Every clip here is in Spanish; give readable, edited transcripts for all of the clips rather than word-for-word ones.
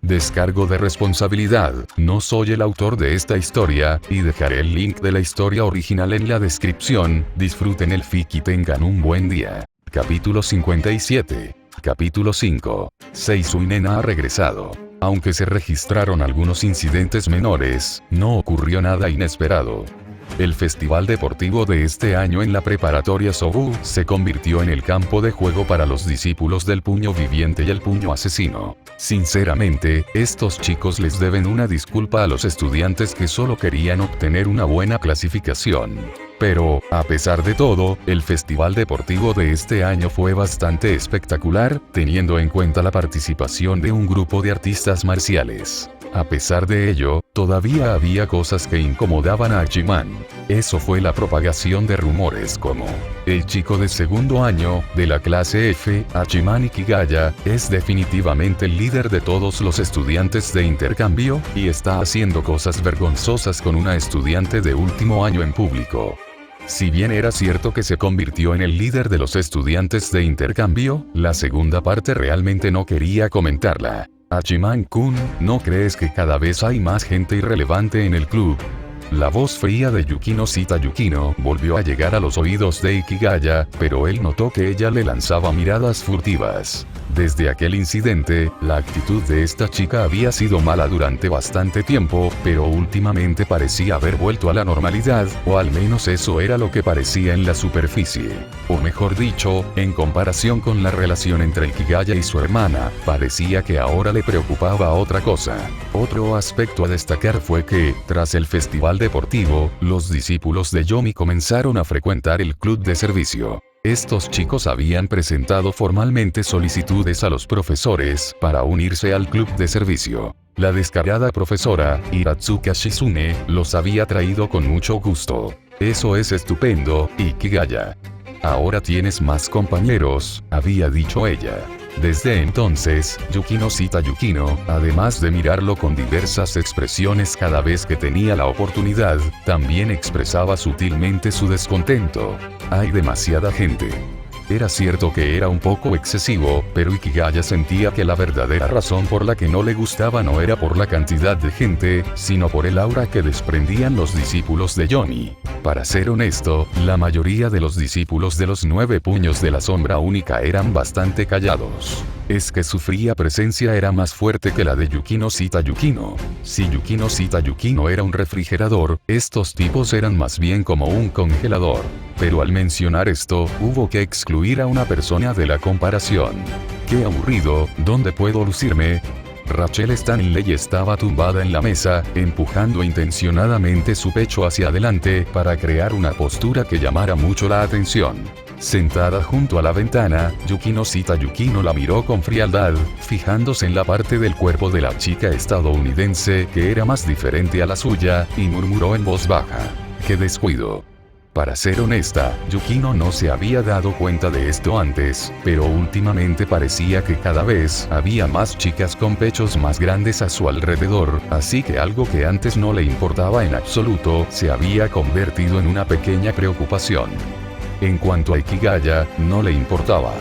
Descargo de responsabilidad, no soy el autor de esta historia, y dejaré el link de la historia original en la descripción. Disfruten el fic y tengan un buen día. Capítulo 57. Capítulo 5. Seisuinen ha regresado. Aunque se registraron algunos incidentes menores, no ocurrió nada inesperado. El festival deportivo de este año en la preparatoria Sobu se convirtió en el campo de juego para los discípulos del puño viviente y el puño asesino. Sinceramente, estos chicos les deben una disculpa a los estudiantes que solo querían obtener una buena clasificación. Pero, a pesar de todo, el festival deportivo de este año fue bastante espectacular, teniendo en cuenta la participación de un grupo de artistas marciales. A pesar de ello, todavía había cosas que incomodaban a Hachiman. Eso fue la propagación de rumores como: el chico de segundo año, de la clase F, Hachiman Ikigaya, es definitivamente el líder de todos los estudiantes de intercambio, y está haciendo cosas vergonzosas con una estudiante de último año en público. Si bien era cierto que se convirtió en el líder de los estudiantes de intercambio, la segunda parte realmente no quería comentarla. Hachiman-kun, ¿no crees que cada vez hay más gente irrelevante en el club? La voz fría de Yukino Shita Yukino volvió a llegar a los oídos de Ikigaya, pero él notó que ella le lanzaba miradas furtivas. Desde aquel incidente, la actitud de esta chica había sido mala durante bastante tiempo, pero últimamente parecía haber vuelto a la normalidad, o al menos eso era lo que parecía en la superficie. O mejor dicho, en comparación con la relación entre Ikigaya y su hermana, parecía que ahora le preocupaba otra cosa. Otro aspecto a destacar fue que, tras el festival deportivo, los discípulos de Yomi comenzaron a frecuentar el club de servicio. Estos chicos habían presentado formalmente solicitudes a los profesores para unirse al club de servicio. La descarada profesora, Hiratsuka Shizune, los había traído con mucho gusto. Eso es estupendo, Ikigaya. Ahora tienes más compañeros, había dicho ella. Desde entonces, Yukino Shita Yukino, además de mirarlo con diversas expresiones cada vez que tenía la oportunidad, también expresaba sutilmente su descontento. Hay demasiada gente. Era cierto que era un poco excesivo, pero Ikigaya sentía que la verdadera razón por la que no le gustaba no era por la cantidad de gente, sino por el aura que desprendían los discípulos de Yomi. Para ser honesto, la mayoría de los discípulos de los 9 puños de la sombra única eran bastante callados. Es que su fría presencia era más fuerte que la de Yukino Shita Yukino. Si Yukino Shita Yukino era un refrigerador, estos tipos eran más bien como un congelador. Pero al mencionar esto, hubo que excluir a una persona de la comparación. ¡Qué aburrido! ¿Dónde puedo lucirme? Rachel Stanley estaba tumbada en la mesa, empujando intencionadamente su pecho hacia adelante para crear una postura que llamara mucho la atención. Sentada junto a la ventana, Yukino Shita Yukino la miró con frialdad, fijándose en la parte del cuerpo de la chica estadounidense que era más diferente a la suya, y murmuró en voz baja: ¡qué descuido! Para ser honesta, Yukino no se había dado cuenta de esto antes, pero últimamente parecía que cada vez había más chicas con pechos más grandes a su alrededor, así que algo que antes no le importaba en absoluto se había convertido en una pequeña preocupación. En cuanto a Ikigaya, no le importaba.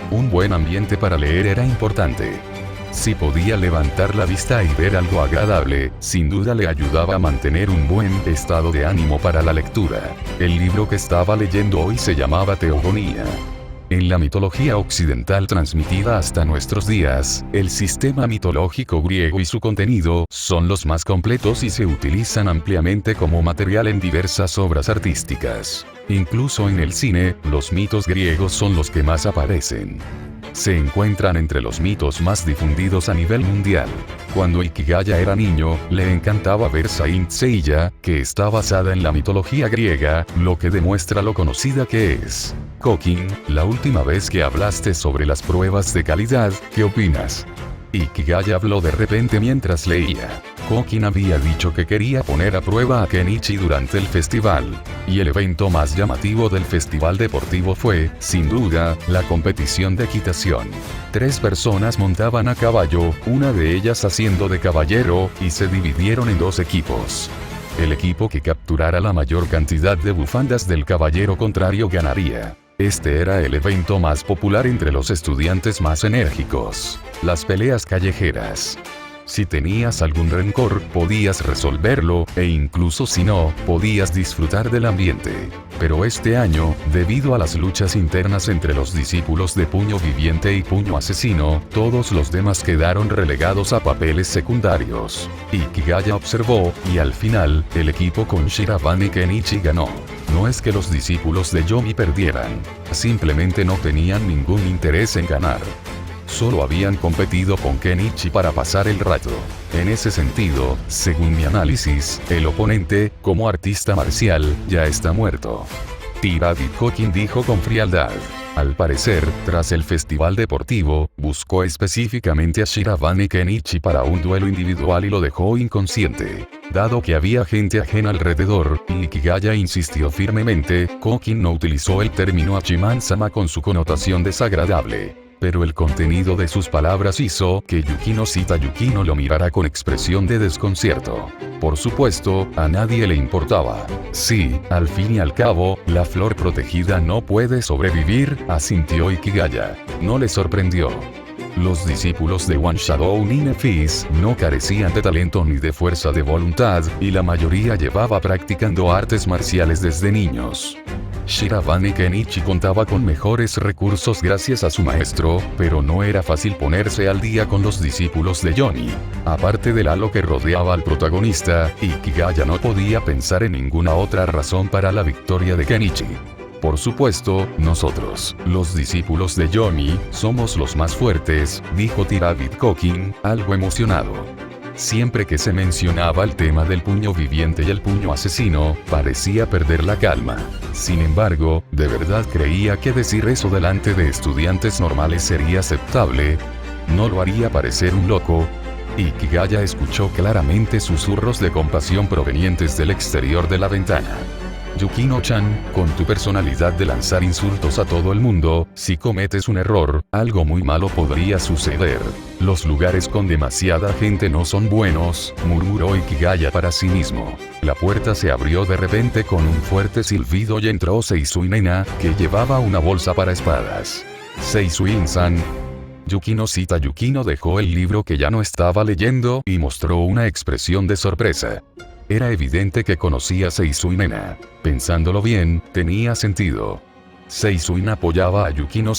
Un buen ambiente para leer era importante. Si podía levantar la vista y ver algo agradable, sin duda le ayudaba a mantener un buen estado de ánimo para la lectura. El libro que estaba leyendo hoy se llamaba Teogonía. En la mitología occidental transmitida hasta nuestros días, el sistema mitológico griego y su contenido son los más completos y se utilizan ampliamente como material en diversas obras artísticas. Incluso en el cine, los mitos griegos son los que más aparecen. Se encuentran entre los mitos más difundidos a nivel mundial. Cuando Ikigaya era niño, le encantaba ver Saint Seiya, que está basada en la mitología griega, lo que demuestra lo conocida que es. Kokin, la última vez que hablaste sobre las pruebas de calidad, ¿qué opinas? Ikigaya habló de repente mientras leía. Kokin había dicho que quería poner a prueba a Kenichi durante el festival. Y el evento más llamativo del festival deportivo fue, sin duda, la competición de equitación. 3 personas montaban a caballo, una de ellas haciendo de caballero, y se dividieron en 2 equipos. El equipo que capturara la mayor cantidad de bufandas del caballero contrario ganaría. Este era el evento más popular entre los estudiantes más enérgicos. Las peleas callejeras. Si tenías algún rencor, podías resolverlo, e incluso si no, podías disfrutar del ambiente. Pero este año, debido a las luchas internas entre los discípulos de Puño Viviente y Puño Asesino, todos los demás quedaron relegados a papeles secundarios. Ikigaya observó, y al final, el equipo con Shirabane Kenichi ganó. No es que los discípulos de Yomi perdieran, simplemente no tenían ningún interés en ganar. Solo habían competido con Kenichi para pasar el rato. En ese sentido, según mi análisis, el oponente, como artista marcial, ya está muerto. David Hawking dijo con frialdad. Al parecer, tras el festival deportivo, buscó específicamente a Shirabane Kenichi para un duelo individual y lo dejó inconsciente. Dado que había gente ajena alrededor, y Ikigaya insistió firmemente, Hawking no utilizó el término Hachiman-sama con su connotación desagradable. Pero el contenido de sus palabras hizo que Yukino Yukino lo mirara con expresión de desconcierto. Por supuesto, a nadie le importaba. Sí, al fin y al cabo, la flor protegida no puede sobrevivir, asintió Ikigaya. No le sorprendió. Los discípulos de One Shadow Nine Fist no carecían de talento ni de fuerza de voluntad, y la mayoría llevaba practicando artes marciales desde niños. Shirabane Kenichi contaba con mejores recursos gracias a su maestro, pero no era fácil ponerse al día con los discípulos de Yomi. Aparte del halo que rodeaba al protagonista, Ikigaya no podía pensar en ninguna otra razón para la victoria de Kenichi. Por supuesto, nosotros, los discípulos de Yomi, somos los más fuertes, dijo David Hawking, algo emocionado. Siempre que se mencionaba el tema del puño viviente y el puño asesino, parecía perder la calma. Sin embargo, ¿de verdad creía que decir eso delante de estudiantes normales sería aceptable? ¿No lo haría parecer un loco? Ikigaya escuchó claramente susurros de compasión provenientes del exterior de la ventana. Yukino-chan, con tu personalidad de lanzar insultos a todo el mundo, si cometes un error, algo muy malo podría suceder. Los lugares con demasiada gente no son buenos, murmuró Ikigaya para sí mismo. La puerta se abrió de repente con un fuerte silbido y entró Seisui-nena, que llevaba una bolsa para espadas. Seisui-san. Yukino Yukino dejó el libro que ya no estaba leyendo y mostró una expresión de sorpresa. Era evidente que conocía a Seisui-nena. Pensándolo bien, tenía sentido. Seisui apoyaba a Yukino,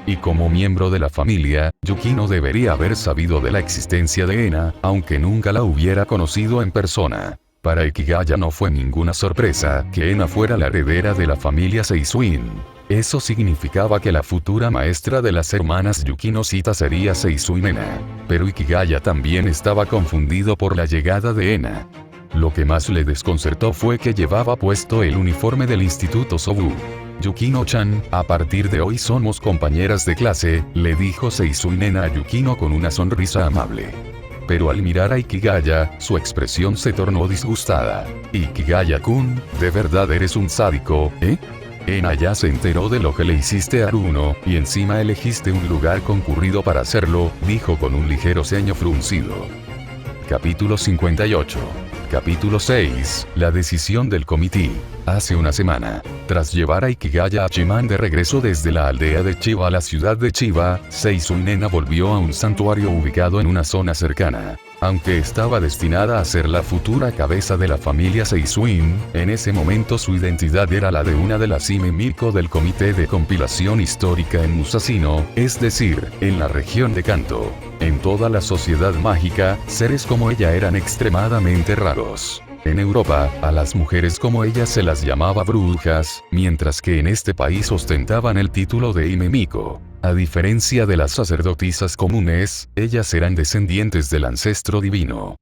y como miembro de la familia, Yukino debería haber sabido de la existencia de Ena, aunque nunca la hubiera conocido en persona. Para Ikigaya no fue ninguna sorpresa que Ena fuera la heredera de la familia Seisui. Eso significaba que la futura maestra de las hermanas Yukino sería Seisui-nena. Pero Ikigaya también estaba confundido por la llegada de Ena. Lo que más le desconcertó fue que llevaba puesto el uniforme del Instituto Sobu. Yukino-chan, a partir de hoy somos compañeras de clase, le dijo Seisui-nena a Yukino con una sonrisa amable. Pero al mirar a Ikigaya, su expresión se tornó disgustada. Ikigaya-kun, ¿de verdad eres un sádico, eh? Ena ya se enteró de lo que le hiciste a Aruno, y encima elegiste un lugar concurrido para hacerlo, dijo con un ligero ceño fruncido. Capítulo 58. Capítulo 6. La decisión del comité. Hace una semana, tras llevar a Ikigaya Hachiman de regreso desde la aldea de Chiba a la ciudad de Chiba, Seisui-nena volvió a un santuario ubicado en una zona cercana. Aunque estaba destinada a ser la futura cabeza de la familia Seisui, en ese momento su identidad era la de una de las Hime Miko del Comité de Compilación Histórica en Musashino, es decir, en la región de Kanto. En toda la sociedad mágica, seres como ella eran extremadamente raros. En Europa, a las mujeres como ella se las llamaba brujas, mientras que en este país ostentaban el título de Hime Miko. A diferencia de las sacerdotisas comunes, ellas eran descendientes del ancestro divino.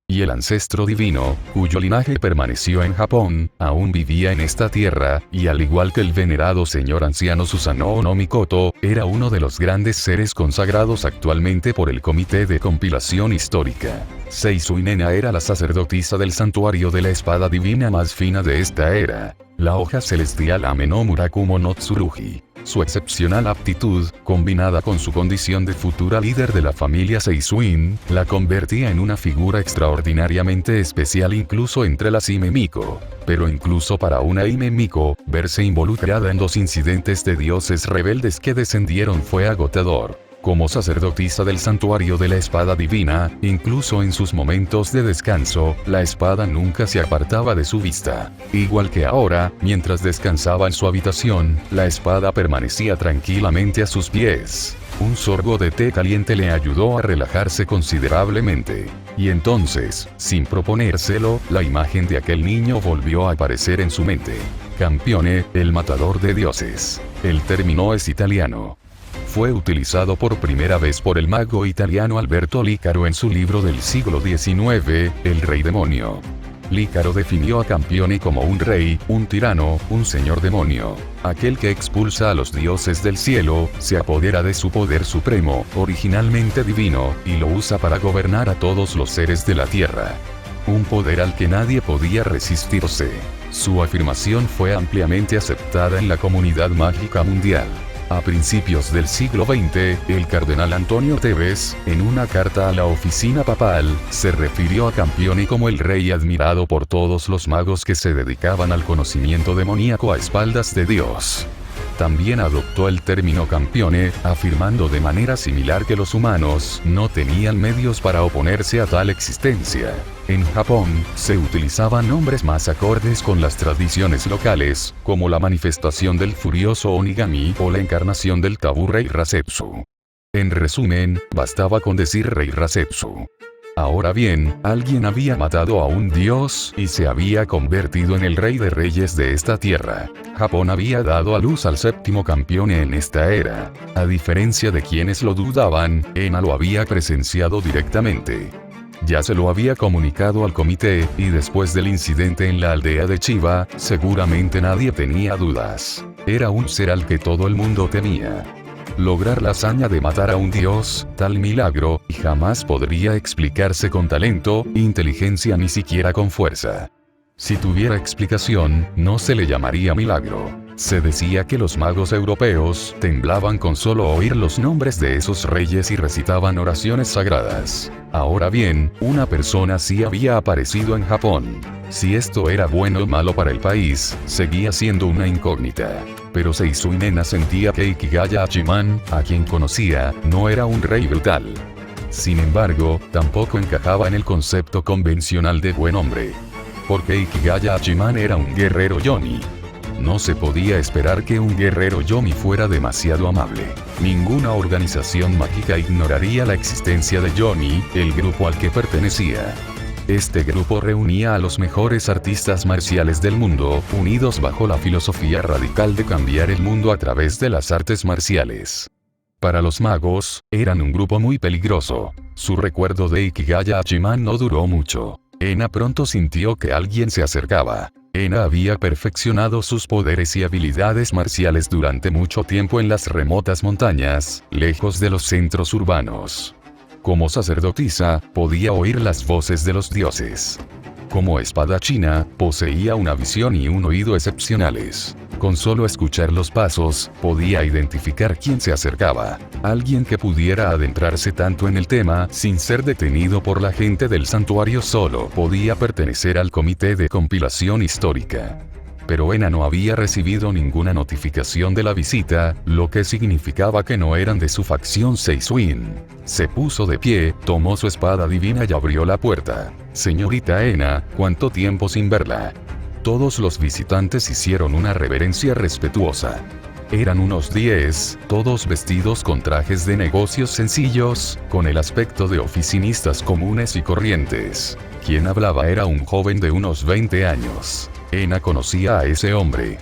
Y el ancestro divino, cuyo linaje permaneció en Japón, aún vivía en esta tierra, y al igual que el venerado señor anciano Susanoo no Mikoto, era uno de los grandes seres consagrados actualmente por el Comité de Compilación Histórica. Seisui-nena era la sacerdotisa del santuario de la espada divina más fina de esta era, la hoja celestial Ame no Murakumo no Tsurugi. Su excepcional aptitud, combinada con su condición de futura líder de la familia Seisui, la convertía en una figura extraordinariamente especial incluso entre las Hime Miko. Pero incluso para una Hime Miko, verse involucrada en 2 incidentes de dioses rebeldes que descendieron fue agotador. Como sacerdotisa del santuario de la espada divina, incluso en sus momentos de descanso, la espada nunca se apartaba de su vista. Igual que ahora, mientras descansaba en su habitación, la espada permanecía tranquilamente a sus pies. Un sorbo de té caliente le ayudó a relajarse considerablemente. Y entonces, sin proponérselo, la imagen de aquel niño volvió a aparecer en su mente. Campione, el matador de dioses. El término es italiano. Fue utilizado por primera vez por el mago italiano Alberto Lícaro en su libro del siglo XIX, El Rey Demonio. Lícaro definió a Campione como un rey, un tirano, un señor demonio. Aquel que expulsa a los dioses del cielo, se apodera de su poder supremo, originalmente divino, y lo usa para gobernar a todos los seres de la tierra. Un poder al que nadie podía resistirse. Su afirmación fue ampliamente aceptada en la comunidad mágica mundial. A principios del siglo XX, el cardenal Antonio Tevez, en una carta a la oficina papal, se refirió a Campione como el rey admirado por todos los magos que se dedicaban al conocimiento demoníaco a espaldas de Dios. También adoptó el término Campione, afirmando de manera similar que los humanos no tenían medios para oponerse a tal existencia. En Japón, se utilizaban nombres más acordes con las tradiciones locales, como la manifestación del furioso Onigami o la encarnación del tabú Rei Rasetsu. En resumen, bastaba con decir Rei Rasetsu. Ahora bien, alguien había matado a un dios y se había convertido en el rey de reyes de esta tierra. Japón había dado a luz al séptimo Campione en esta era. A diferencia de quienes lo dudaban, Ena lo había presenciado directamente. Ya se lo había comunicado al comité, y después del incidente en la aldea de Chiba, seguramente nadie tenía dudas. Era un ser al que todo el mundo temía. Lograr la hazaña de matar a un dios, tal milagro, jamás podría explicarse con talento, inteligencia ni siquiera con fuerza. Si tuviera explicación, no se le llamaría milagro. Se decía que los magos europeos temblaban con solo oír los nombres de esos reyes y recitaban oraciones sagradas. Ahora bien, una persona sí había aparecido en Japón. Si esto era bueno o malo para el país, seguía siendo una incógnita. Pero Seisui Nena sentía que Ikigaya Hachiman, a quien conocía, no era un rey brutal. Sin embargo, tampoco encajaba en el concepto convencional de buen hombre. Porque Ikigaya Hachiman era un guerrero Yoni. No se podía esperar que un guerrero Yomi fuera demasiado amable. Ninguna organización mágica ignoraría la existencia de Yomi, el grupo al que pertenecía. Este grupo reunía a los mejores artistas marciales del mundo, unidos bajo la filosofía radical de cambiar el mundo a través de las artes marciales. Para los magos, eran un grupo muy peligroso. Su recuerdo de Ikigaya Hachiman no duró mucho. Ena pronto sintió que alguien se acercaba. Ena había perfeccionado sus poderes y habilidades marciales durante mucho tiempo en las remotas montañas, lejos de los centros urbanos. Como sacerdotisa, podía oír las voces de los dioses. Como espadachina, poseía una visión y un oído excepcionales. Con solo escuchar los pasos, podía identificar quién se acercaba. Alguien que pudiera adentrarse tanto en el tema sin ser detenido por la gente del santuario solo podía pertenecer al comité de compilación histórica. Pero Ena no había recibido ninguna notificación de la visita, lo que significaba que no eran de su facción Seisuin. Se puso de pie, tomó su espada divina y abrió la puerta. Señorita Ena, ¿cuánto tiempo sin verla? Todos los visitantes hicieron una reverencia respetuosa. Eran unos 10, todos vestidos con trajes de negocios sencillos, con el aspecto de oficinistas comunes y corrientes. Quien hablaba era un joven de unos 20 años. Ena conocía a ese hombre.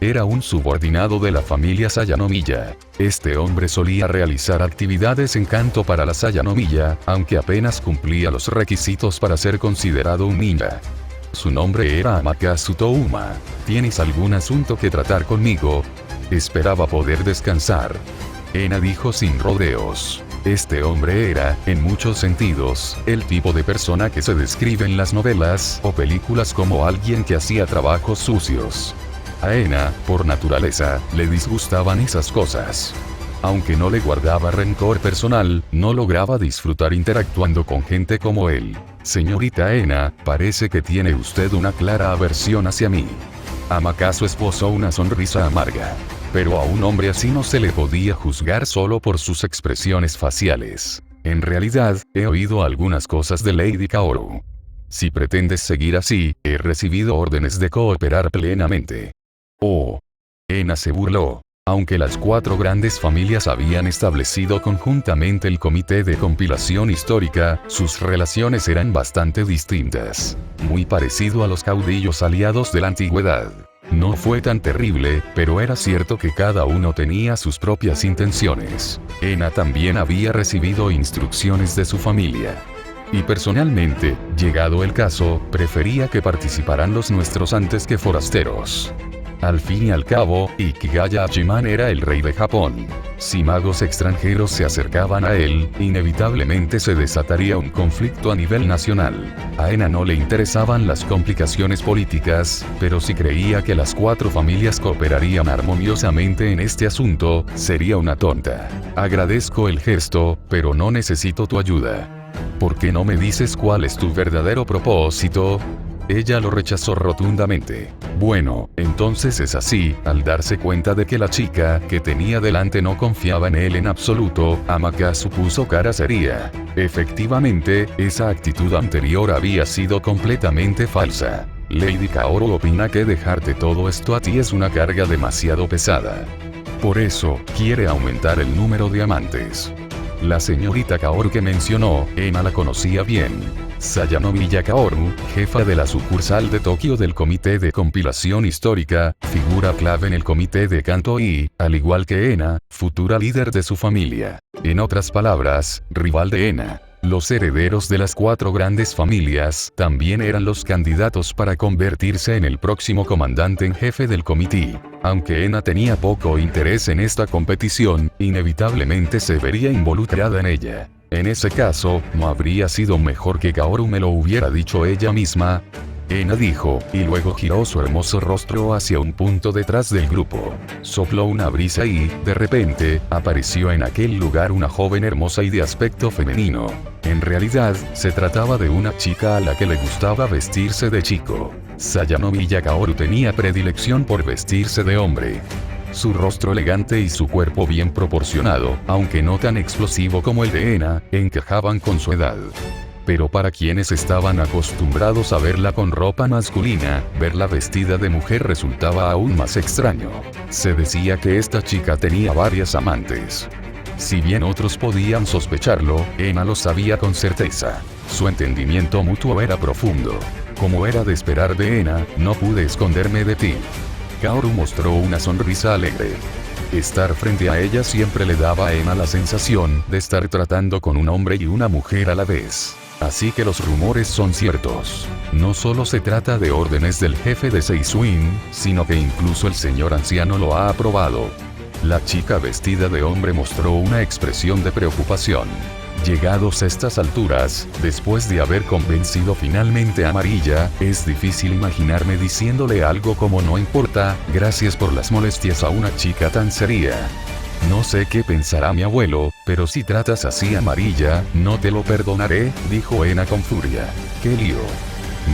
Era un subordinado de la familia Sayanomiya. Este hombre solía realizar actividades en canto para la Sayanomiya, aunque apenas cumplía los requisitos para ser considerado un ninja. Su nombre era Amakasu Touma. ¿Tienes algún asunto que tratar conmigo? Esperaba poder descansar. Ena dijo sin rodeos. Este hombre era, en muchos sentidos, el tipo de persona que se describe en las novelas o películas como alguien que hacía trabajos sucios. A Ena, por naturaleza, le disgustaban esas cosas. Aunque no le guardaba rencor personal, no lograba disfrutar interactuando con gente como él. Señorita Ena, parece que tiene usted una clara aversión hacia mí. Amakasu esbozó una sonrisa amarga. Pero a un hombre así no se le podía juzgar solo por sus expresiones faciales. En realidad, he oído algunas cosas de Lady Kaoru. Si pretendes seguir así, he recibido órdenes de cooperar plenamente. Oh. Ena se burló. Aunque las 4 grandes familias habían establecido conjuntamente el Comité de Compilación Histórica, sus relaciones eran bastante distintas. Muy parecido a los caudillos aliados de la antigüedad. No fue tan terrible, pero era cierto que cada uno tenía sus propias intenciones. Ena también había recibido instrucciones de su familia. Y personalmente, llegado el caso, prefería que participaran los nuestros antes que forasteros. Al fin y al cabo, Ikigaya Hachiman era el rey de Japón. Si magos extranjeros se acercaban a él, inevitablemente se desataría un conflicto a nivel nacional. A Ena no le interesaban las complicaciones políticas, pero si creía que las 4 familias cooperarían armoniosamente en este asunto, sería una tonta. Agradezco el gesto, pero no necesito tu ayuda. ¿Por qué no me dices cuál es tu verdadero propósito? Ella lo rechazó rotundamente. Bueno, entonces es así, al darse cuenta de que la chica que tenía delante no confiaba en él en absoluto, Amakasu puso cara seria. Efectivamente, esa actitud anterior había sido completamente falsa. Lady Kaoru opina que dejarte todo esto a ti es una carga demasiado pesada. Por eso, quiere aumentar el número de amantes. La señorita Kaoru que mencionó, Ena la conocía bien. Sayanomiya Kaoru, jefa de la sucursal de Tokio del Comité de Compilación Histórica, figura clave en el Comité de Kanto y, al igual que Ena, futura líder de su familia. En otras palabras, rival de Ena. Los herederos de las 4 grandes familias también eran los candidatos para convertirse en el próximo comandante en jefe del comité. Aunque Ena tenía poco interés en esta competición, inevitablemente se vería involucrada en ella. En ese caso, ¿no habría sido mejor que Kaoru me lo hubiera dicho ella misma? Ena dijo, y luego giró su hermoso rostro hacia un punto detrás del grupo. Sopló una brisa y, de repente, apareció en aquel lugar una joven hermosa y de aspecto femenino. En realidad, se trataba de una chica a la que le gustaba vestirse de chico. Sayanomiya Kaoru tenía predilección por vestirse de hombre. Su rostro elegante y su cuerpo bien proporcionado, aunque no tan explosivo como el de Ena, encajaban con su edad. Pero para quienes estaban acostumbrados a verla con ropa masculina, verla vestida de mujer resultaba aún más extraño. Se decía que esta chica tenía varias amantes. Si bien otros podían sospecharlo, Ena lo sabía con certeza. Su entendimiento mutuo era profundo. Como era de esperar de Ena, no pude esconderme de ti. Kaoru mostró una sonrisa alegre. Estar frente a ella siempre le daba a Ena la sensación de estar tratando con un hombre y una mujer a la vez. Así que los rumores son ciertos. No solo se trata de órdenes del jefe de Seisuin, sino que incluso el señor anciano lo ha aprobado. La chica vestida de hombre mostró una expresión de preocupación. Llegados a estas alturas, después de haber convencido finalmente a Amarilla, es difícil imaginarme diciéndole algo como no importa, gracias por las molestias a una chica tan seria. No sé qué pensará mi abuelo, pero si tratas así a Amarilla, no te lo perdonaré, dijo Ena con furia. ¡Qué lío!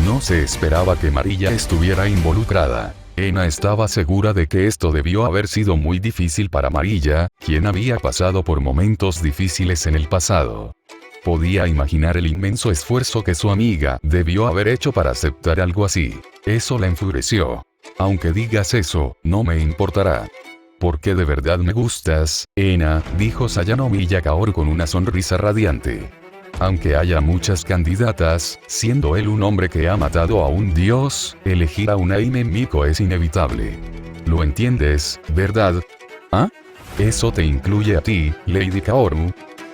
No se esperaba que Amarilla estuviera involucrada. Ena estaba segura de que esto debió haber sido muy difícil para Amarilla, quien había pasado por momentos difíciles en el pasado. Podía imaginar el inmenso esfuerzo que su amiga debió haber hecho para aceptar algo así. Eso la enfureció. Aunque digas eso, no me importará. Porque de verdad me gustas, Ena, dijo Sayanomiya Kaoru con una sonrisa radiante. Aunque haya muchas candidatas, siendo él un hombre que ha matado a un dios, elegir a una Hime Miko es inevitable. ¿Lo entiendes, verdad? ¿Ah? ¿Eso te incluye a ti, Lady Kaoru?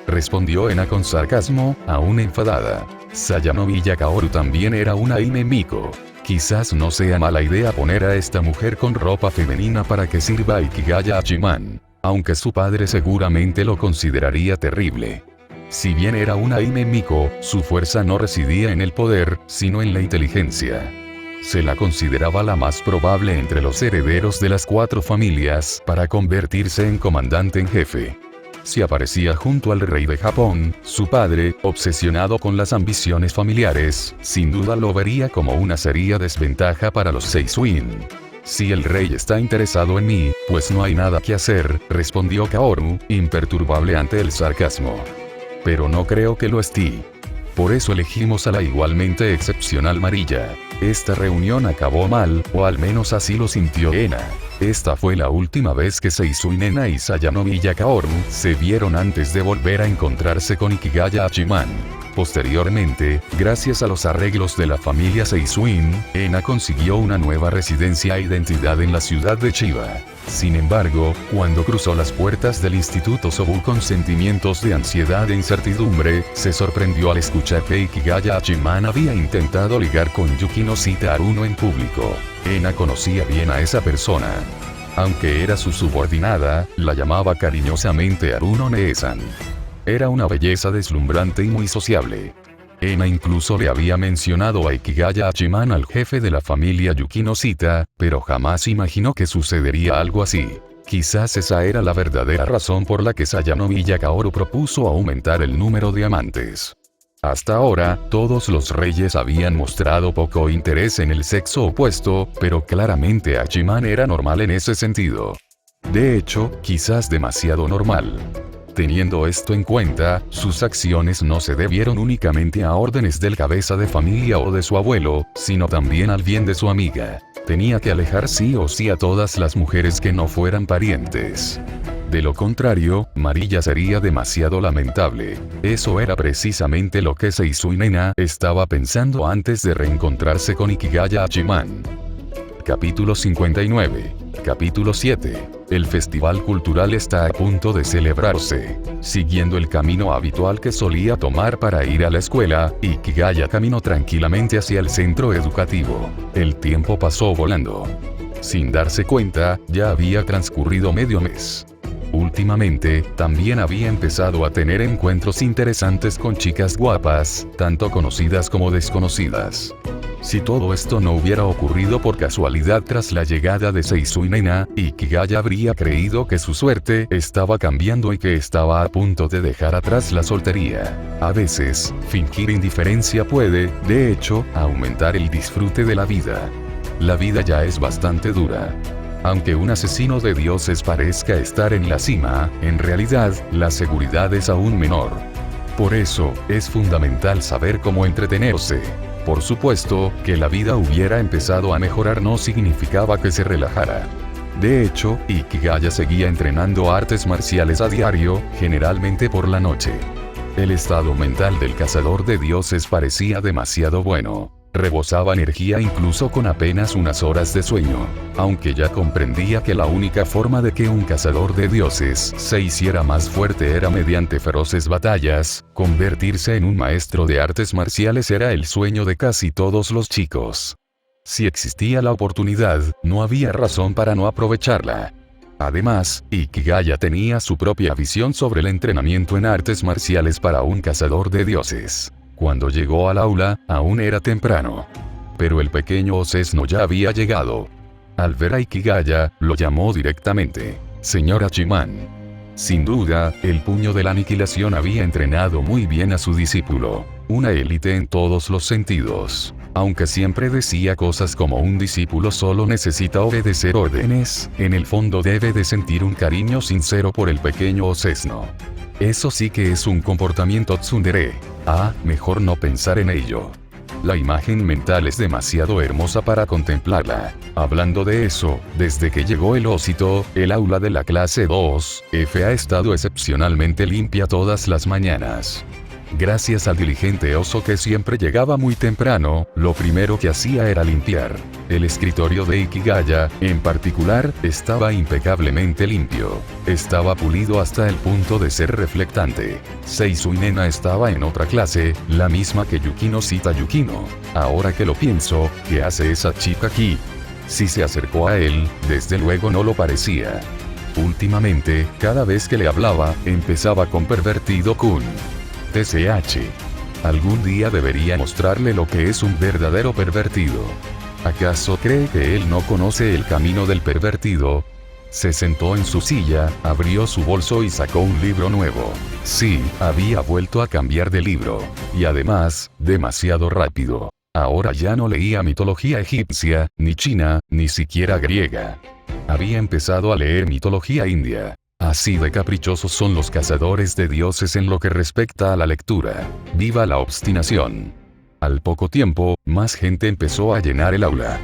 Respondió Ena con sarcasmo, aún enfadada. Sayanomiya Kaoru también era una Hime Miko. Quizás no sea mala idea poner a esta mujer con ropa femenina para que sirva a Ikigaya Hachiman, aunque su padre seguramente lo consideraría terrible. Si bien era una Hime Miko, su fuerza no residía en el poder, sino en la inteligencia. Se la consideraba la más probable entre los herederos de las 4 familias para convertirse en comandante en jefe. Si aparecía junto al rey de Japón, su padre, obsesionado con las ambiciones familiares, sin duda lo vería como una seria desventaja para los Seisuin. Si el rey está interesado en mí, pues no hay nada que hacer, respondió Kaoru, imperturbable ante el sarcasmo. Pero no creo que lo esté. Por eso elegimos a la igualmente excepcional Marilla. Esta reunión acabó mal, o al menos así lo sintió Ena. Esta fue la última vez que Seisuinena y Sayanomiya Kaoru se vieron antes de volver a encontrarse con Ikigaya Hachiman. Posteriormente, gracias a los arreglos de la familia Seisuin, Ena consiguió una nueva residencia e identidad en la ciudad de Chiba. Sin embargo, cuando cruzó las puertas del Instituto Sobu con sentimientos de ansiedad e incertidumbre, se sorprendió al escuchar que Ikigaya Hachiman había intentado ligar con Yukinosita Haruno en público. Ena conocía bien a esa persona. Aunque era su subordinada, la llamaba cariñosamente Haruno Neesan. Era una belleza deslumbrante y muy sociable. Ena incluso le había mencionado a Ikigaya Hachiman al jefe de la familia Yukinosita, pero jamás imaginó que sucedería algo así. Quizás esa era la verdadera razón por la que Sayanomiya Kaoru propuso aumentar el número de amantes. Hasta ahora, todos los reyes habían mostrado poco interés en el sexo opuesto, pero claramente Hachiman era normal en ese sentido. De hecho, quizás demasiado normal. Teniendo esto en cuenta, sus acciones no se debieron únicamente a órdenes del cabeza de familia o de su abuelo, sino también al bien de su amiga. Tenía que alejar sí o sí a todas las mujeres que no fueran parientes. De lo contrario, Marilla sería demasiado lamentable. Eso era precisamente lo que Seisuinena estaba pensando antes de reencontrarse con Ikigaya Hachiman. Capítulo 59. Capítulo 7. El festival cultural está a punto de celebrarse. Siguiendo el camino habitual que solía tomar para ir a la escuela, Ikigaya caminó tranquilamente hacia el centro educativo. El tiempo pasó volando. Sin darse cuenta, ya había transcurrido medio mes. Últimamente, también había empezado a tener encuentros interesantes con chicas guapas, tanto conocidas como desconocidas. Si todo esto no hubiera ocurrido por casualidad tras la llegada de Seisuinena, Ikigaya habría creído que su suerte estaba cambiando y que estaba a punto de dejar atrás la soltería. A veces, fingir indiferencia puede, de hecho, aumentar el disfrute de la vida. La vida ya es bastante dura. Aunque un asesino de dioses parezca estar en la cima, en realidad, la seguridad es aún menor. Por eso, es fundamental saber cómo entretenerse. Por supuesto, que la vida hubiera empezado a mejorar no significaba que se relajara. De hecho, Ikigaya seguía entrenando artes marciales a diario, generalmente por la noche. El estado mental del cazador de dioses parecía demasiado bueno. Rebosaba energía incluso con apenas unas horas de sueño. Aunque ya comprendía que la única forma de que un cazador de dioses se hiciera más fuerte era mediante feroces batallas, convertirse en un maestro de artes marciales era el sueño de casi todos los chicos. Si existía la oportunidad, no había razón para no aprovecharla. Además, Ikigaya tenía su propia visión sobre el entrenamiento en artes marciales para un cazador de dioses. Cuando llegó al aula, aún era temprano. Pero el pequeño Osesno ya había llegado. Al ver a Ikigaya, lo llamó directamente. Señor Hachiman. Sin duda, el puño de la aniquilación había entrenado muy bien a su discípulo. Una élite en todos los sentidos. Aunque siempre decía cosas como un discípulo solo necesita obedecer órdenes, en el fondo debe de sentir un cariño sincero por el pequeño Osesno. Eso sí que es un comportamiento tsundere. Mejor no pensar en ello. La imagen mental es demasiado hermosa para contemplarla. Hablando de eso, desde que llegó el Osito, el aula de la clase 2F ha estado excepcionalmente limpia todas las mañanas. Gracias al diligente oso que siempre llegaba muy temprano, lo primero que hacía era limpiar. El escritorio de Ikigaya, en particular, estaba impecablemente limpio. Estaba pulido hasta el punto de ser reflectante. Seisuinena estaba en otra clase, la misma que Yukinosita Yukino. Ahora que lo pienso, ¿qué hace esa chica aquí? Si se acercó a él, desde luego no lo parecía. Últimamente, cada vez que le hablaba, empezaba con pervertido-kun. TCH. Algún día debería mostrarle lo que es un verdadero pervertido. ¿Acaso cree que él no conoce el camino del pervertido? Se sentó en su silla, abrió su bolso y sacó un libro nuevo. Sí, había vuelto a cambiar de libro. Y además, demasiado rápido. Ahora ya no leía mitología egipcia, ni china, ni siquiera griega. Había empezado a leer mitología india. Así de caprichosos son los cazadores de dioses en lo que respecta a la lectura. ¡Viva la obstinación! Al poco tiempo, más gente empezó a llenar el aula.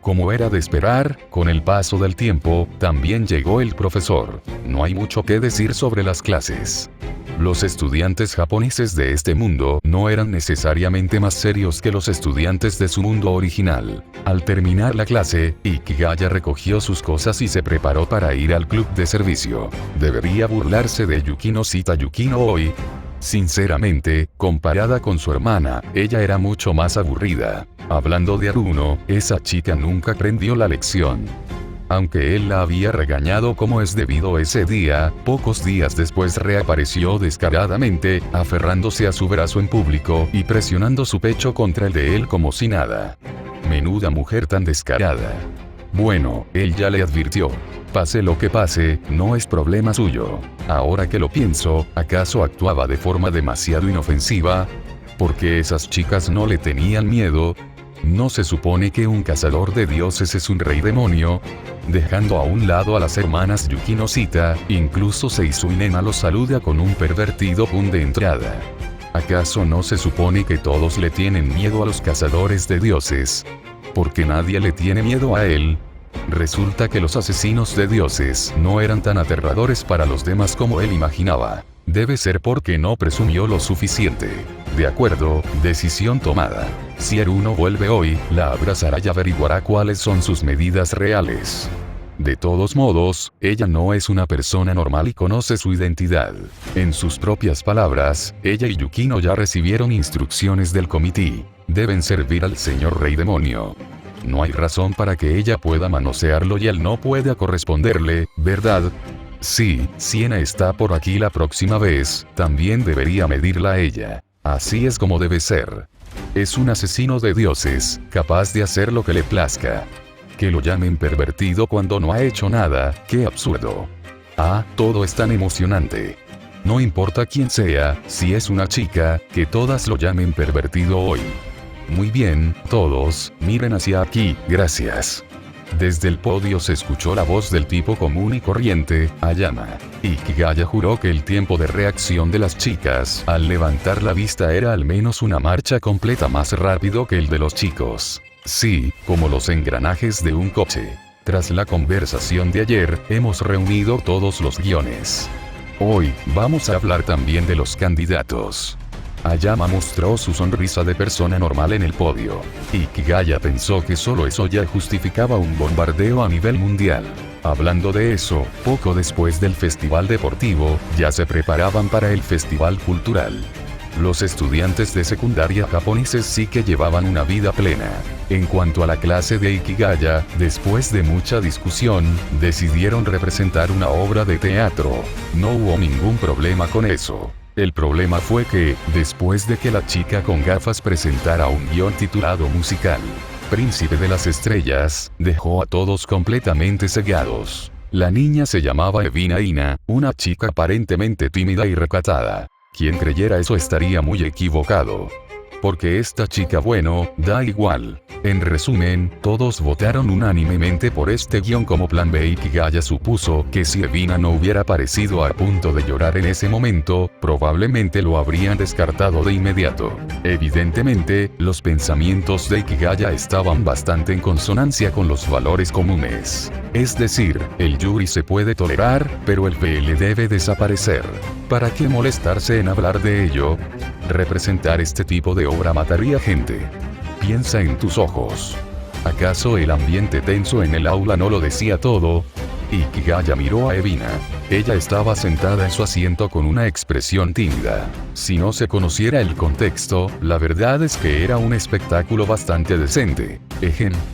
Como era de esperar, con el paso del tiempo, también llegó el profesor. No hay mucho que decir sobre las clases. Los estudiantes japoneses de este mundo no eran necesariamente más serios que los estudiantes de su mundo original. Al terminar la clase, Ikigaya recogió sus cosas y se preparó para ir al club de servicio. ¿Debería burlarse de Yukino Sita Yukino hoy? Sinceramente, comparada con su hermana, ella era mucho más aburrida. Hablando de Haruno, esa chica nunca aprendió la lección. Aunque él la había regañado como es debido ese día, pocos días después reapareció descaradamente, aferrándose a su brazo en público y presionando su pecho contra el de él como si nada. Menuda mujer tan descarada. Bueno, él ya le advirtió. Pase lo que pase, no es problema suyo. Ahora que lo pienso, ¿acaso actuaba de forma demasiado inofensiva? ¿Por qué esas chicas no le tenían miedo? ¿No se supone que un cazador de dioses es un rey demonio? Dejando a un lado a las hermanas Yukino Sita, incluso Seisuinena los saluda con un pervertido pun de entrada. ¿Acaso no se supone que todos le tienen miedo a los cazadores de dioses? ¿Por qué nadie le tiene miedo a él? Resulta que los asesinos de dioses no eran tan aterradores para los demás como él imaginaba. Debe ser porque no presumió lo suficiente. De acuerdo, decisión tomada. Si Haruno vuelve hoy, la abrazará y averiguará cuáles son sus medidas reales. De todos modos, ella no es una persona normal y conoce su identidad. En sus propias palabras, ella y Yukino ya recibieron instrucciones del comité. Deben servir al señor rey demonio. No hay razón para que ella pueda manosearlo y él no pueda corresponderle, ¿verdad? Sí, Siena está por aquí la próxima vez, también debería medirla a ella. Así es como debe ser. Es un asesino de dioses, capaz de hacer lo que le plazca. Que lo llamen pervertido cuando no ha hecho nada, qué absurdo. Ah, todo es tan emocionante. No importa quién sea, si es una chica, que todas lo llamen pervertido hoy. Muy bien, todos, miren hacia aquí, gracias. Desde el podio se escuchó la voz del tipo común y corriente, Ayama. Ikigaya juró que el tiempo de reacción de las chicas al levantar la vista era al menos una marcha completa más rápido que el de los chicos. Sí, como los engranajes de un coche. Tras la conversación de ayer, hemos reunido todos los guiones. Hoy, vamos a hablar también de los candidatos. Ayama mostró su sonrisa de persona normal en el podio. Ikigaya pensó que solo eso ya justificaba un bombardeo a nivel mundial. Hablando de eso, poco después del festival deportivo, ya se preparaban para el festival cultural. Los estudiantes de secundaria japoneses sí que llevaban una vida plena. En cuanto a la clase de Ikigaya, después de mucha discusión, decidieron representar una obra de teatro. No hubo ningún problema con eso. El problema fue que, después de que la chica con gafas presentara un guión titulado musical, Príncipe de las Estrellas, dejó a todos completamente cegados. La niña se llamaba Evina Ina, una chica aparentemente tímida y recatada. Quien creyera eso estaría muy equivocado. Porque esta chica, bueno, da igual. En resumen, todos votaron unánimemente por este guión como plan B. Ikigaya supuso que si Evina no hubiera parecido a punto de llorar en ese momento, probablemente lo habrían descartado de inmediato. Evidentemente, los pensamientos de Ikigaya estaban bastante en consonancia con los valores comunes. Es decir, el yuri se puede tolerar, pero el PL debe desaparecer. ¿Para qué molestarse en hablar de ello? Representar este tipo de obra mataría gente. Piensa en tus ojos. ¿Acaso el ambiente tenso en el aula no lo decía todo? Ikigaya miró a Evina. Ella estaba sentada en su asiento con una expresión tímida. Si no se conociera el contexto, la verdad es que era un espectáculo bastante decente.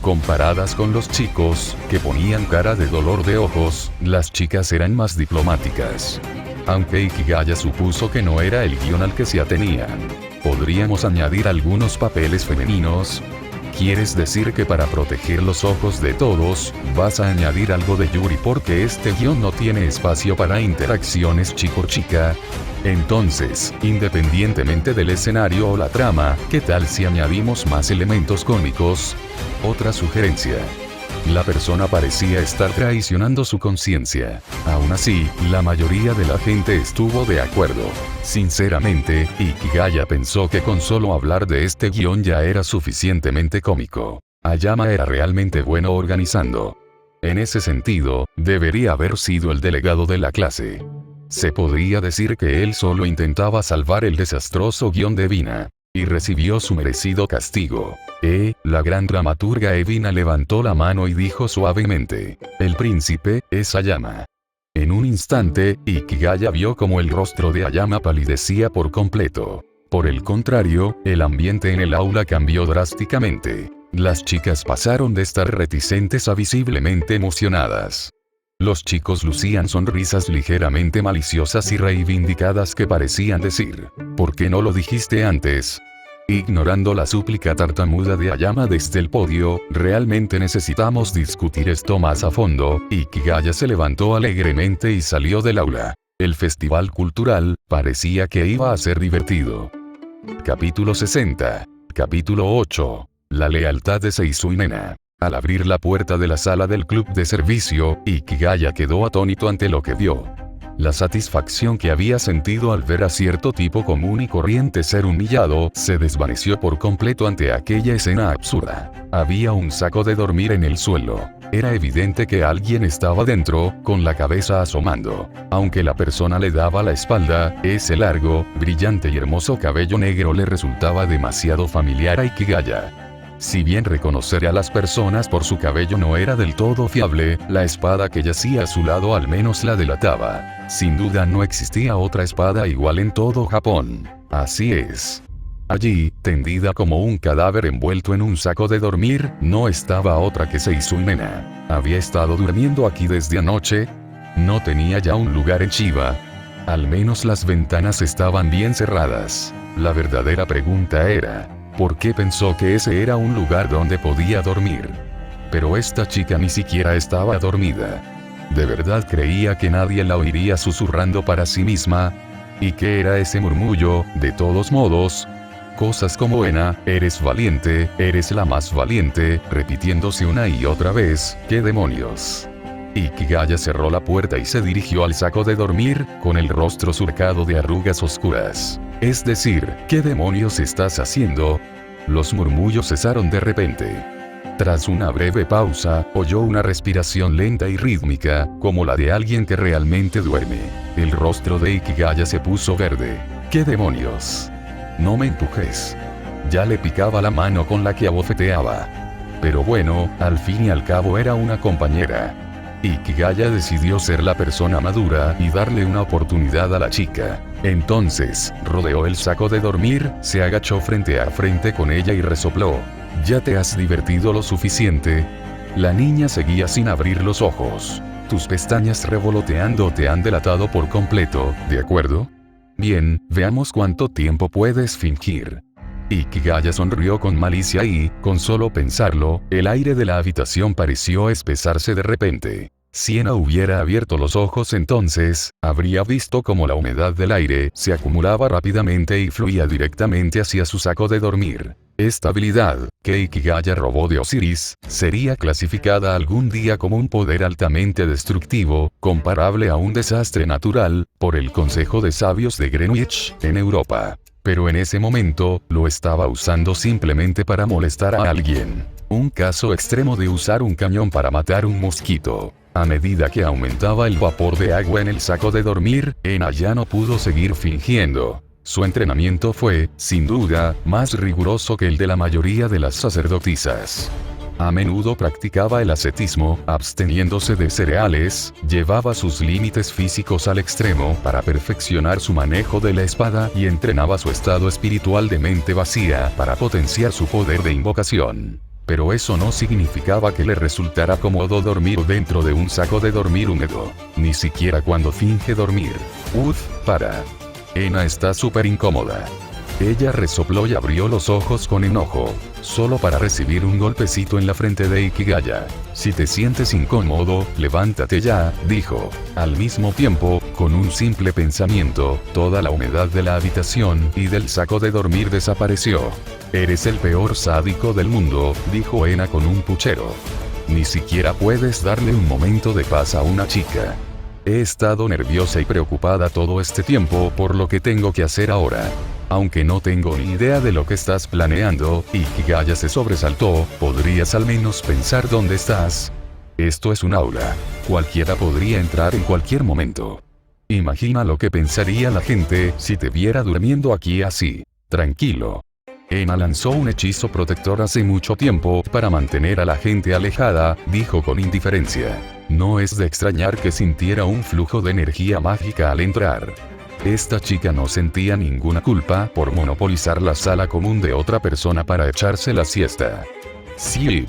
Comparadas con los chicos, que ponían cara de dolor de ojos, las chicas eran más diplomáticas. Aunque Ikigaya supuso que no era el guión al que se atenían. ¿Podríamos añadir algunos papeles femeninos? ¿Quieres decir que para proteger los ojos de todos, vas a añadir algo de Yuri porque este guión no tiene espacio para interacciones chico-chica? Entonces, independientemente del escenario o la trama, ¿qué tal si añadimos más elementos cómicos? Otra sugerencia. La persona parecía estar traicionando su conciencia. Aún así, la mayoría de la gente estuvo de acuerdo. Sinceramente, Ikigaya pensó que con solo hablar de este guión ya era suficientemente cómico. Ayama era realmente bueno organizando. En ese sentido, debería haber sido el delegado de la clase. Se podría decir que él solo intentaba salvar el desastroso guión de Vina. Y recibió su merecido castigo. La gran dramaturga Evina levantó la mano y dijo suavemente: el príncipe es Ayama. En un instante, Ikigaya vio como el rostro de Ayama palidecía por completo. Por el contrario, el ambiente en el aula cambió drásticamente. Las chicas pasaron de estar reticentes a visiblemente emocionadas. Los chicos lucían sonrisas ligeramente maliciosas y reivindicadas que parecían decir: ¿por qué no lo dijiste antes? Ignorando la súplica tartamuda de Ayama desde el podio, realmente necesitamos discutir esto más a fondo. Ikigaya se levantó alegremente y salió del aula. El festival cultural parecía que iba a ser divertido. Capítulo 60. Capítulo 8. La lealtad de Seisui Nena. Al abrir la puerta de la sala del club de servicio, Ikigaya quedó atónito ante lo que vio. La satisfacción que había sentido al ver a cierto tipo común y corriente ser humillado, se desvaneció por completo ante aquella escena absurda. Había un saco de dormir en el suelo. Era evidente que alguien estaba dentro, con la cabeza asomando. Aunque la persona le daba la espalda, ese largo, brillante y hermoso cabello negro le resultaba demasiado familiar a Ikigaya. Si bien reconocer a las personas por su cabello no era del todo fiable, la espada que yacía a su lado al menos la delataba. Sin duda no existía otra espada igual en todo Japón. Así es. Allí, tendida como un cadáver envuelto en un saco de dormir, no estaba otra que Seisui Nena. ¿Había estado durmiendo aquí desde anoche? ¿No tenía ya un lugar en Chiba? Al menos las ventanas estaban bien cerradas. La verdadera pregunta era: ¿por qué pensó que ese era un lugar donde podía dormir? Pero esta chica ni siquiera estaba dormida. ¿De verdad creía que nadie la oiría susurrando para sí misma? ¿Y qué era ese murmullo? De todos modos, cosas como Ena, eres valiente, eres la más valiente, repitiéndose una y otra vez. ¿Qué demonios? Ikigaya cerró la puerta y se dirigió al saco de dormir, con el rostro surcado de arrugas oscuras. Es decir, ¿qué demonios estás haciendo? Los murmullos cesaron de repente. Tras una breve pausa, oyó una respiración lenta y rítmica, como la de alguien que realmente duerme. El rostro de Ikigaya se puso verde. ¿Qué demonios? No me empujes. Ya le picaba la mano con la que abofeteaba. Pero bueno, al fin y al cabo era una compañera. Ikigaya decidió ser la persona madura y darle una oportunidad a la chica. Entonces, rodeó el saco de dormir, se agachó frente a frente con ella y resopló. ¿Ya te has divertido lo suficiente? La niña seguía sin abrir los ojos. Tus pestañas revoloteando te han delatado por completo, ¿de acuerdo? Bien, veamos cuánto tiempo puedes fingir. Ikigaya sonrió con malicia y, con solo pensarlo, el aire de la habitación pareció espesarse de repente. Si Ena hubiera abierto los ojos entonces, habría visto cómo la humedad del aire se acumulaba rápidamente y fluía directamente hacia su saco de dormir. Esta habilidad, que Ikigaya robó de Osiris, sería clasificada algún día como un poder altamente destructivo, comparable a un desastre natural, por el Consejo de Sabios de Greenwich, en Europa. Pero en ese momento, lo estaba usando simplemente para molestar a alguien. Un caso extremo de usar un cañón para matar un mosquito. A medida que aumentaba el vapor de agua en el saco de dormir, Ena ya no pudo seguir fingiendo. Su entrenamiento fue, sin duda, más riguroso que el de la mayoría de las sacerdotisas. A menudo practicaba el ascetismo, absteniéndose de cereales, llevaba sus límites físicos al extremo para perfeccionar su manejo de la espada y entrenaba su estado espiritual de mente vacía para potenciar su poder de invocación. Pero eso no significaba que le resultara cómodo dormir dentro de un saco de dormir húmedo. Ni siquiera cuando finge dormir. Para. Ena está súper incómoda. Ella resopló y abrió los ojos con enojo, solo para recibir un golpecito en la frente de Ikigaya. Si te sientes incómodo, levántate ya, dijo. Al mismo tiempo, con un simple pensamiento, toda la humedad de la habitación y del saco de dormir desapareció. Eres el peor sádico del mundo, dijo Ena con un puchero. Ni siquiera puedes darle un momento de paz a una chica. He estado nerviosa y preocupada todo este tiempo por lo que tengo que hacer ahora. Aunque no tengo ni idea de lo que estás planeando, Ikigaya se sobresaltó, ¿podrías al menos pensar dónde estás? Esto es un aula. Cualquiera podría entrar en cualquier momento. Imagina lo que pensaría la gente si te viera durmiendo aquí así. Tranquilo. Ena lanzó un hechizo protector hace mucho tiempo para mantener a la gente alejada, dijo con indiferencia. No es de extrañar que sintiera un flujo de energía mágica al entrar. Esta chica no sentía ninguna culpa por monopolizar la sala común de otra persona para echarse la siesta. Sleep.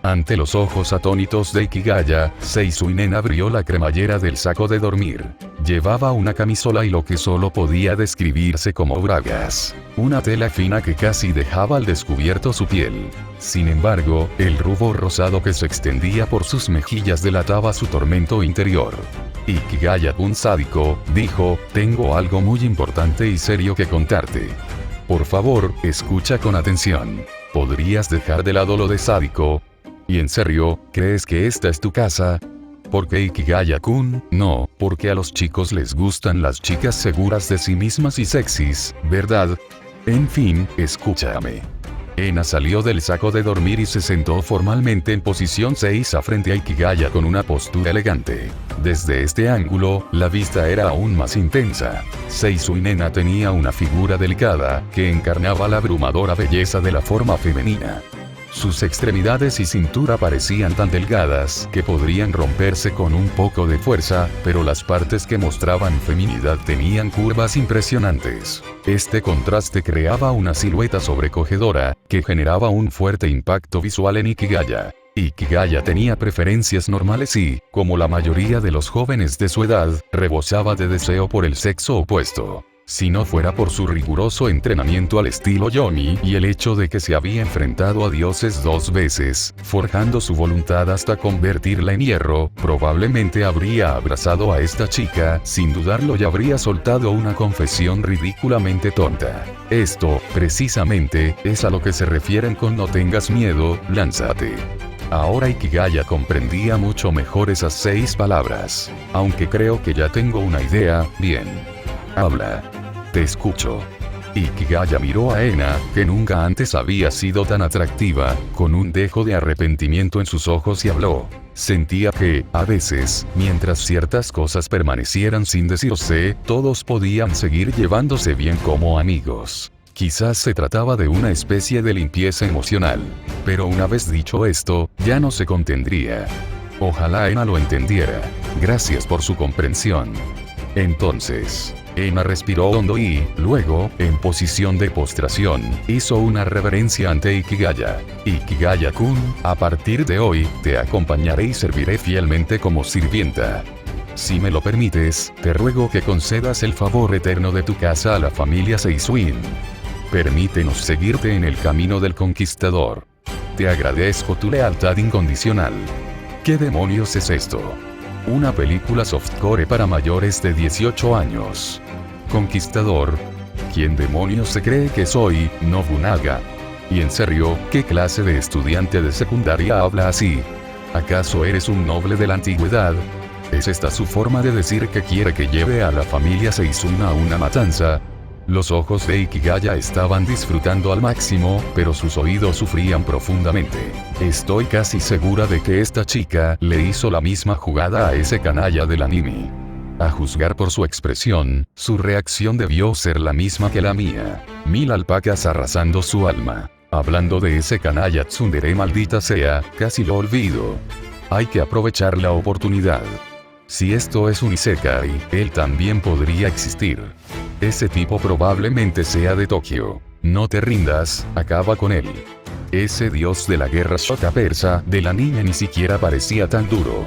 Ante los ojos atónitos de Ikigaya, Seisuinen abrió la cremallera del saco de dormir. Llevaba una camisola y lo que solo podía describirse como bragas. Una tela fina que casi dejaba al descubierto su piel. Sin embargo, el rubor rosado que se extendía por sus mejillas delataba su tormento interior. Ikigaya, un sádico, dijo, tengo algo muy importante y serio que contarte. Por favor, escucha con atención. ¿Podrías dejar de lado lo de sádico? ¿Y en serio, crees que esta es tu casa? ¿Por qué Ikigaya-kun? No, porque a los chicos les gustan las chicas seguras de sí mismas y sexys, ¿verdad? En fin, escúchame. Ena salió del saco de dormir y se sentó formalmente en posición 6 frente a Ikigaya con una postura elegante. Desde este ángulo, la vista era aún más intensa. Seisuinen tenía una figura delicada, que encarnaba la abrumadora belleza de la forma femenina. Sus extremidades y cintura parecían tan delgadas que podrían romperse con un poco de fuerza, pero las partes que mostraban feminidad tenían curvas impresionantes. Este contraste creaba una silueta sobrecogedora, que generaba un fuerte impacto visual en Ikigaya. Ikigaya tenía preferencias normales y, como la mayoría de los jóvenes de su edad, rebosaba de deseo por el sexo opuesto. Si no fuera por su riguroso entrenamiento al estilo Yomi y el hecho de que se había enfrentado a dioses 2 veces, forjando su voluntad hasta convertirla en hierro, probablemente habría abrazado a esta chica, sin dudarlo, y habría soltado una confesión ridículamente tonta. Esto, precisamente, es a lo que se refieren con no tengas miedo, lánzate. Ahora Ikigaya comprendía mucho mejor esas 6 palabras. Aunque creo que ya tengo una idea, bien. Habla. Te escucho. Ikigaya miró a Ena, que nunca antes había sido tan atractiva, con un dejo de arrepentimiento en sus ojos y habló. Sentía que, a veces, mientras ciertas cosas permanecieran sin decirse, todos podían seguir llevándose bien como amigos. Quizás se trataba de una especie de limpieza emocional. Pero una vez dicho esto, ya no se contendría. Ojalá Ena lo entendiera. Gracias por su comprensión. Entonces, Ena respiró hondo y, luego, en posición de postración, hizo una reverencia ante Ikigaya. Ikigaya-kun, a partir de hoy, te acompañaré y serviré fielmente como sirvienta. Si me lo permites, te ruego que concedas el favor eterno de tu casa a la familia Seisuin. Permítenos seguirte en el camino del conquistador. Te agradezco tu lealtad incondicional. ¿Qué demonios es esto? Una película softcore para mayores de 18 años. Conquistador. ¿Quién demonios se cree que soy, Nobunaga? Y en serio, ¿qué clase de estudiante de secundaria habla así? ¿Acaso eres un noble de la antigüedad? ¿Es esta su forma de decir que quiere que lleve a la familia Seisuin a una matanza? Los ojos de Ikigaya estaban disfrutando al máximo, pero sus oídos sufrían profundamente. Estoy casi segura de que esta chica le hizo la misma jugada a ese canalla del anime. A juzgar por su expresión, su reacción debió ser la misma que la mía. 1000 alpacas arrasando su alma. Hablando de ese canalla tsundere, maldita sea, casi lo olvido. Hay que aprovechar la oportunidad. Si esto es un isekai, él también podría existir. Ese tipo probablemente sea de Tokio. No te rindas, acaba con él. Ese dios de la guerra Shota persa del anime ni siquiera parecía tan duro.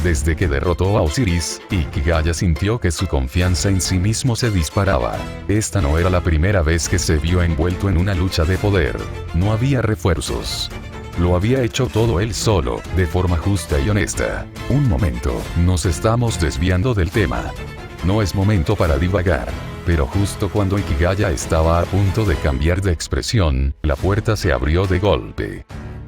Desde que derrotó a Osiris, Ikigaya sintió que su confianza en sí mismo se disparaba. Esta no era la primera vez que se vio envuelto en una lucha de poder. No había refuerzos. Lo había hecho todo él solo, de forma justa y honesta. Un momento, nos estamos desviando del tema. No es momento para divagar. Pero justo cuando Ikigaya estaba a punto de cambiar de expresión, la puerta se abrió de golpe.